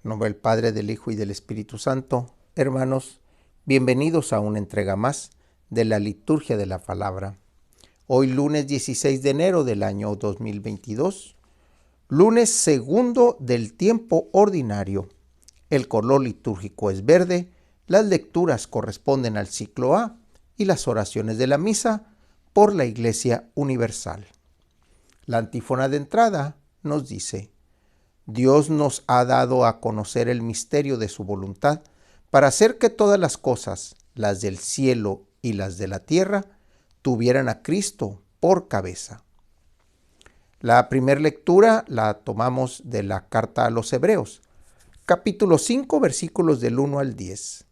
En nombre del Padre, del Hijo y del Espíritu Santo. Hermanos, bienvenidos a una entrega más de la liturgia de la palabra. Hoy lunes 16 de enero del año 2022, lunes segundo del tiempo ordinario. El color litúrgico es verde, las lecturas corresponden al ciclo A y las oraciones de la misa por la Iglesia Universal. La antífona de entrada nos dice: Dios nos ha dado a conocer el misterio de su voluntad para hacer que todas las cosas, las del cielo y las de la tierra, tuvieran a Cristo por cabeza. La primera lectura la tomamos de la carta a los Hebreos, capítulo 5, versículos del 1 al 10.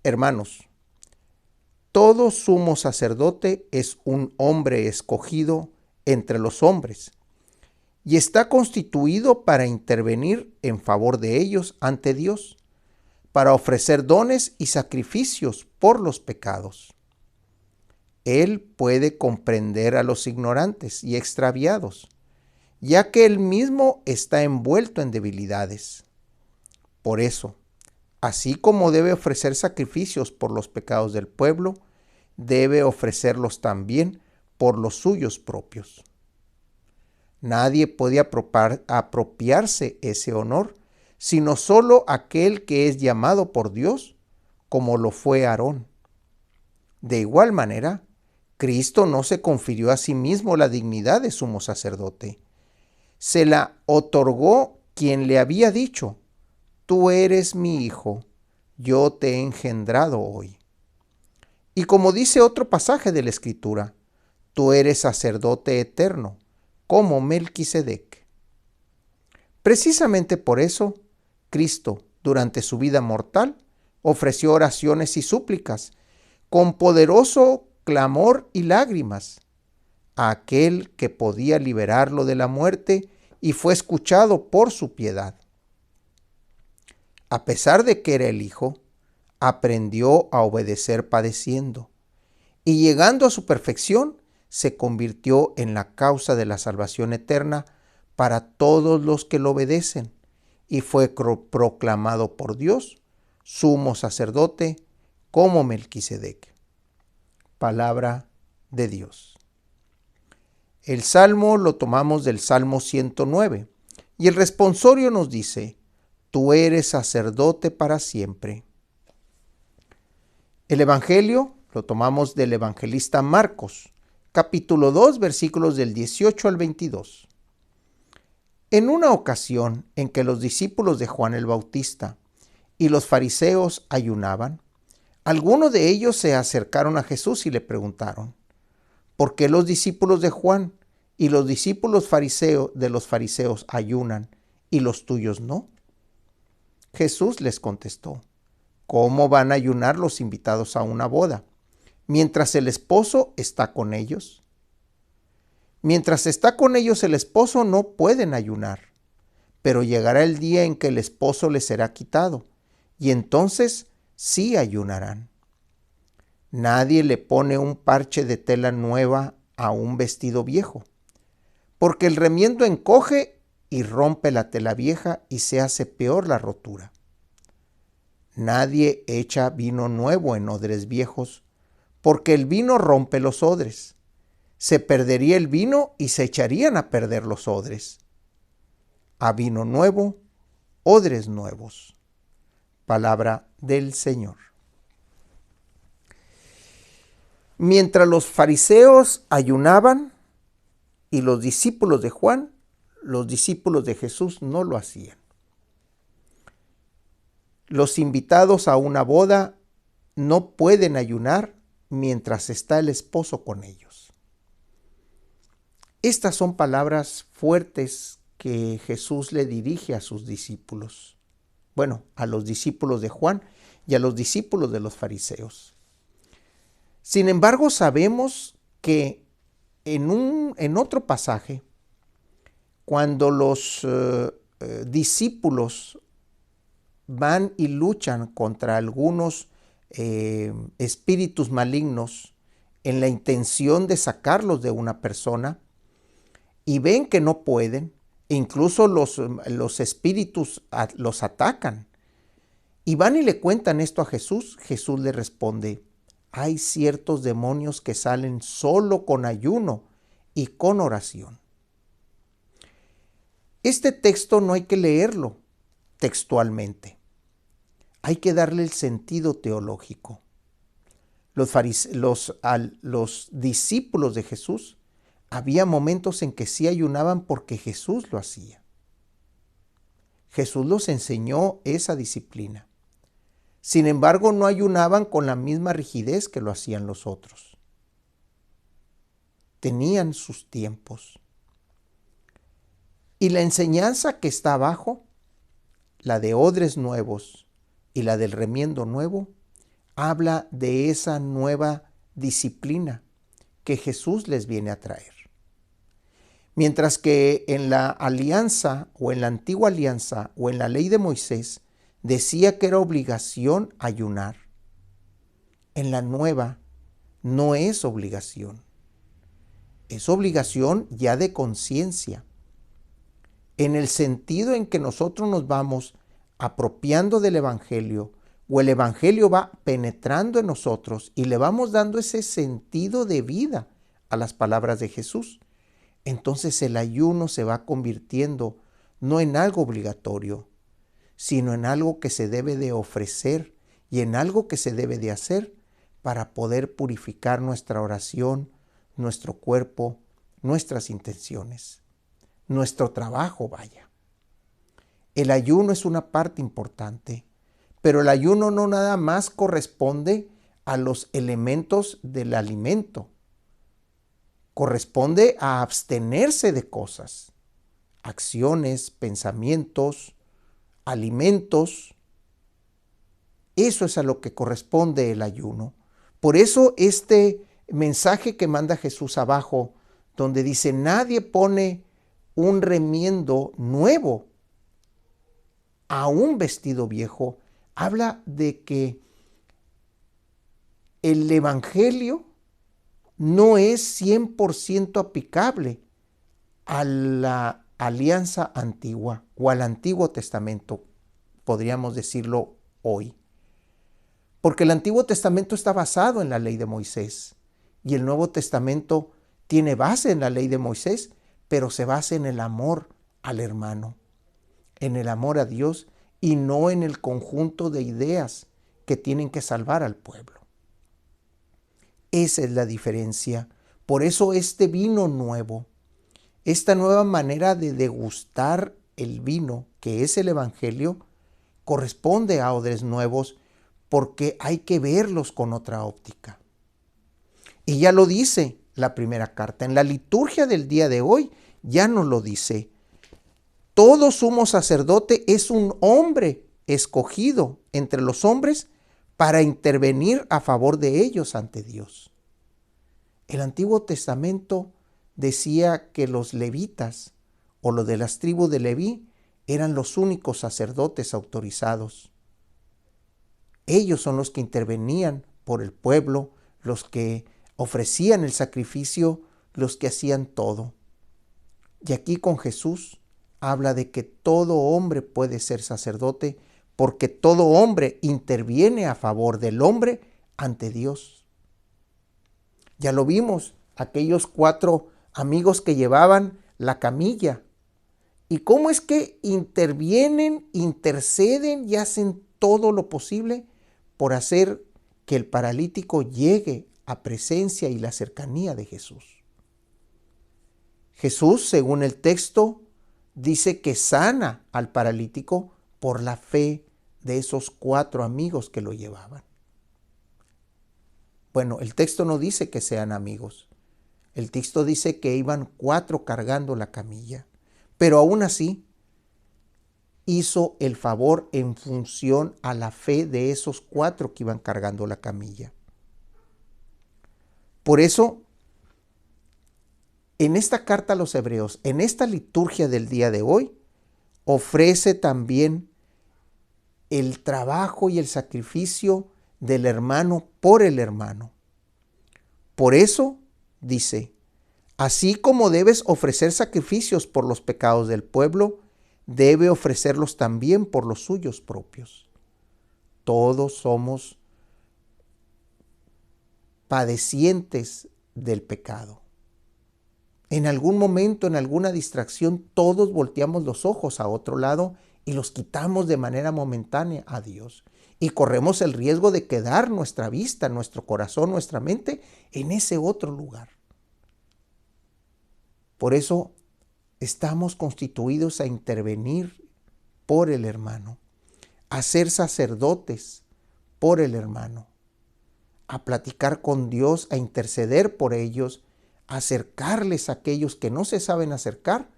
Hermanos, todo sumo sacerdote es un hombre escogido entre los hombres, y está constituido para intervenir en favor de ellos ante Dios, para ofrecer dones y sacrificios por los pecados. Él puede comprender a los ignorantes y extraviados, ya que él mismo está envuelto en debilidades. Por eso, así como debe ofrecer sacrificios por los pecados del pueblo, debe ofrecerlos también por los suyos propios. Nadie puede apropiarse ese honor, sino solo aquel que es llamado por Dios, como lo fue Aarón. De igual manera, Cristo no se confirió a sí mismo la dignidad de sumo sacerdote. Se la otorgó quien le había dicho: Tú eres mi hijo, yo te he engendrado hoy. Y como dice otro pasaje de la Escritura, tú eres sacerdote eterno, como Melquisedec. Precisamente por eso, Cristo, durante su vida mortal, ofreció oraciones y súplicas, con poderoso clamor y lágrimas, a aquel que podía liberarlo de la muerte, y fue escuchado por su piedad. A pesar de que era el Hijo, aprendió a obedecer padeciendo, y llegando a su perfección, se convirtió en la causa de la salvación eterna para todos los que lo obedecen, y fue proclamado por Dios sumo sacerdote como Melquisedec. Palabra de Dios. El salmo lo tomamos del Salmo 109, y el responsorio nos dice: Tú eres sacerdote para siempre. El Evangelio lo tomamos del evangelista Marcos, capítulo 2, versículos del 18 al 22. En una ocasión en que los discípulos de Juan el Bautista y los fariseos ayunaban, algunos de ellos se acercaron a Jesús y le preguntaron: ¿por qué los discípulos de Juan y los discípulos de los fariseos ayunan y los tuyos no? Jesús les contestó: ¿cómo van a ayunar los invitados a una boda, mientras el esposo está con ellos? Mientras está con ellos el esposo no pueden ayunar, pero llegará el día en que el esposo les será quitado, y entonces sí ayunarán. Nadie le pone un parche de tela nueva a un vestido viejo, porque el remiendo encoge y rompe la tela vieja y se hace peor la rotura. Nadie echa vino nuevo en odres viejos, porque el vino rompe los odres. Se perdería el vino y se echarían a perder los odres. A vino nuevo, odres nuevos. Palabra del Señor. Mientras los fariseos ayunaban y los discípulos de Juan, los discípulos de Jesús no lo hacían. Los invitados a una boda no pueden ayunar mientras está el esposo con ellos. Estas son palabras fuertes que Jesús le dirige a sus discípulos. Bueno, a los discípulos de Juan y a los discípulos de los fariseos. Sin embargo, sabemos que en otro pasaje, cuando los discípulos van y luchan contra algunos espíritus malignos en la intención de sacarlos de una persona, y ven que no pueden, Incluso los espíritus los atacan. Y van y le cuentan esto a Jesús. Jesús le responde, hay ciertos demonios que salen solo con ayuno y con oración. Este texto no hay que leerlo textualmente. Hay que darle el sentido teológico. Los discípulos de Jesús, había momentos en que sí ayunaban porque Jesús lo hacía. Jesús los enseñó esa disciplina. Sin embargo, no ayunaban con la misma rigidez que lo hacían los otros. Tenían sus tiempos. Y la enseñanza que está abajo, la de odres nuevos y la del remiendo nuevo, habla de esa nueva disciplina que Jesús les viene a traer. Mientras que en la alianza o en la antigua alianza o en la ley de Moisés decía que era obligación ayunar, en la nueva no es obligación. Es obligación ya de conciencia, en el sentido en que nosotros nos vamos apropiando del Evangelio, o el Evangelio va penetrando en nosotros y le vamos dando ese sentido de vida a las palabras de Jesús. Entonces el ayuno se va convirtiendo no en algo obligatorio, sino en algo que se debe de ofrecer y en algo que se debe de hacer para poder purificar nuestra oración, nuestro cuerpo, nuestras intenciones, nuestro trabajo, vaya. El ayuno es una parte importante, pero el ayuno no nada más corresponde a los elementos del alimento. Corresponde a abstenerse de cosas, acciones, pensamientos, alimentos. Eso es a lo que corresponde el ayuno. Por eso este mensaje que manda Jesús abajo, donde dice, nadie pone un remiendo nuevo a un vestido viejo, habla de que el Evangelio no es 100% aplicable a la alianza antigua o al Antiguo Testamento, podríamos decirlo hoy. Porque el Antiguo Testamento está basado en la ley de Moisés y el Nuevo Testamento tiene base en la ley de Moisés, pero se basa en el amor al hermano, en el amor a Dios y no en el conjunto de ideas que tienen que salvar al pueblo. Esa es la diferencia. Por eso este vino nuevo, esta nueva manera de degustar el vino, que es el Evangelio, corresponde a odres nuevos porque hay que verlos con otra óptica. Y ya lo dice la primera carta. En la liturgia del día de hoy ya nos lo dice. Todo sumo sacerdote es un hombre escogido entre los hombres para intervenir a favor de ellos ante Dios. El Antiguo Testamento decía que los levitas o los de las tribus de Leví eran los únicos sacerdotes autorizados. Ellos son los que intervenían por el pueblo, los que ofrecían el sacrificio, los que hacían todo. Y aquí con Jesús habla de que todo hombre puede ser sacerdote porque todo hombre interviene a favor del hombre ante Dios. Ya lo vimos, aquellos 4 amigos que llevaban la camilla. ¿Y cómo es que intervienen, interceden y hacen todo lo posible por hacer que el paralítico llegue a presencia y la cercanía de Jesús? Jesús, según el texto, dice que sana al paralítico por la fe de esos 4 amigos que lo llevaban. Bueno, el texto no dice que sean amigos. El texto dice que iban 4 cargando la camilla. Pero aún así, hizo el favor en función a la fe de esos 4 que iban cargando la camilla. Por eso, en esta carta a los Hebreos, en esta liturgia del día de hoy, ofrece también el trabajo y el sacrificio del hermano por el hermano. Por eso dice, Así como debes ofrecer sacrificios por los pecados del pueblo, debe ofrecerlos también por los suyos propios. Todos somos padecientes del pecado. En algún momento, en alguna distracción, todos volteamos los ojos a otro lado y los quitamos de manera momentánea a Dios. Y corremos el riesgo de quedar nuestra vista, nuestro corazón, nuestra mente en ese otro lugar. Por eso estamos constituidos a intervenir por el hermano, a ser sacerdotes por el hermano, a platicar con Dios, a interceder por ellos, a acercarles a aquellos que no se saben acercar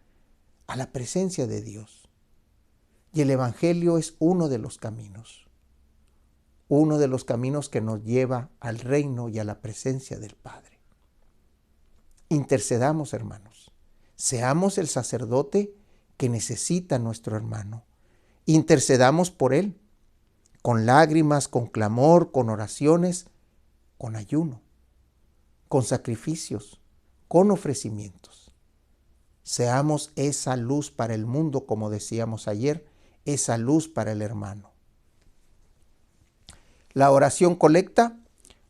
a la presencia de Dios. Y el Evangelio es uno de los caminos que nos lleva al reino y a la presencia del Padre. Intercedamos, hermanos. Seamos el sacerdote que necesita nuestro hermano. Intercedamos por él, con lágrimas, con clamor, con oraciones, con ayuno, con sacrificios, con ofrecimientos. Seamos esa luz para el mundo, como decíamos ayer, esa luz para el hermano. La oración colecta,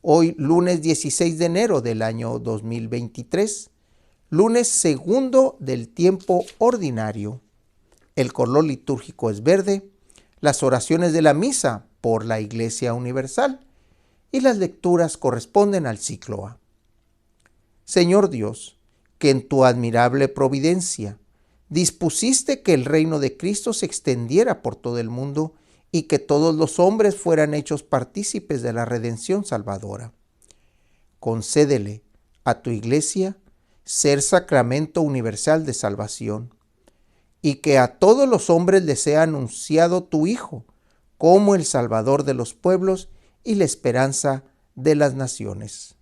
hoy lunes 16 de enero del año 2023, lunes segundo del tiempo ordinario. El color litúrgico es verde, las oraciones de la misa por la Iglesia Universal y las lecturas corresponden al ciclo A. Señor Dios, que en tu admirable providencia dispusiste que el reino de Cristo se extendiera por todo el mundo y que todos los hombres fueran hechos partícipes de la redención salvadora. Concédele a tu Iglesia ser sacramento universal de salvación, y que a todos los hombres les sea anunciado tu Hijo como el Salvador de los pueblos y la esperanza de las naciones.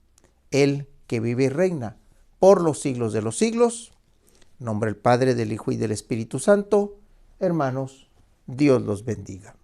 Él que vive y reina por los siglos de los siglos. En nombre del Padre, del Hijo y del Espíritu Santo. Hermanos, Dios los bendiga.